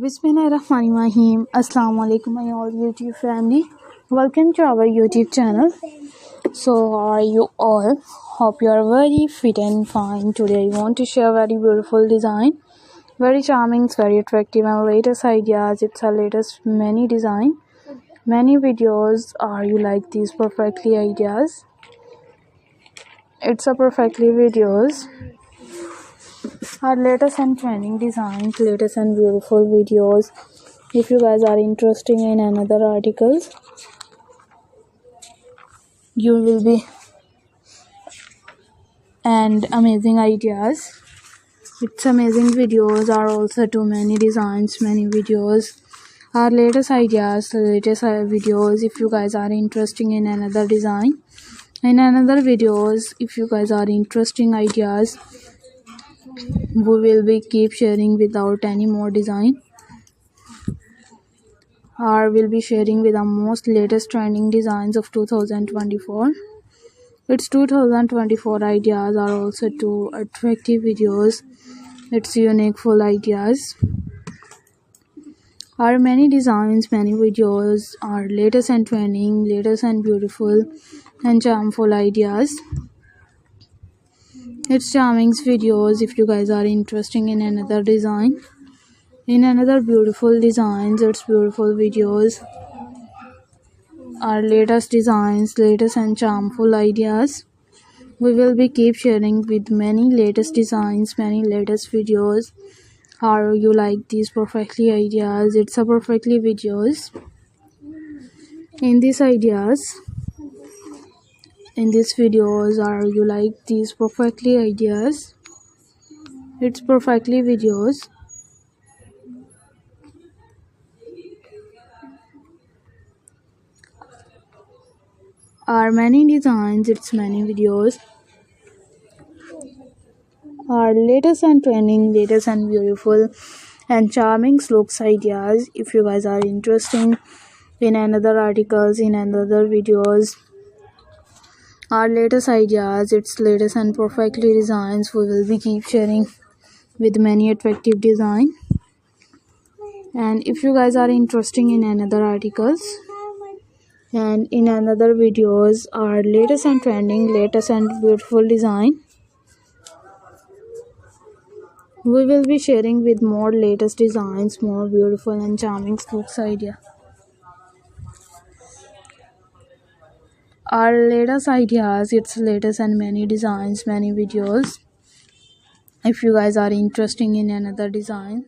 Bismillahirrahmanirrahim. Assalamu alaikum my all YouTube family. Welcome to our YouTube channel. So how are you all? Hope you are very fit and fine. Today I want to share very beautiful design. Very charming, very attractive and latest ideas. It's our latest many design. Many videos. Are you like these perfectly ideas? It's a perfectly videos. Our latest and trending designs, latest and beautiful videos. If you guys are interested in another articles, you will be and amazing ideas. It's amazing videos are also too many designs, many videos. Our latest ideas, latest videos. If you guys are interested in another design, in another videos, if you guys are interesting ideas, we will be keep sharing without any more design. Or will be sharing with the most latest trending designs of 2024. Its 2024 ideas are also two attractive videos. It's unique full ideas. Our many designs, many videos are latest and trending, latest and beautiful and charmful ideas. It's charming videos. If you guys are interested in another design, in another beautiful designs, it's beautiful videos. Our latest designs, latest and charmful ideas. We will be keep sharing with many latest designs, many latest videos. How you like these perfectly ideas? It's a perfectly videos. In these ideas, in these videos, are you like these perfectly ideas? It's perfectly videos. Are many designs, it's many videos. Our latest and trending, latest and beautiful and charming looks ideas. If you guys are interested in another articles, in another videos, our latest ideas, its latest and perfectly designs, we will be keep sharing with many attractive design. And if you guys are interested in another articles and in another videos, our latest and trending, latest and beautiful design, we will be sharing with more latest designs, more beautiful and charming looks idea. Our latest ideas, its latest and many designs, many videos. If you guys are interested in another design,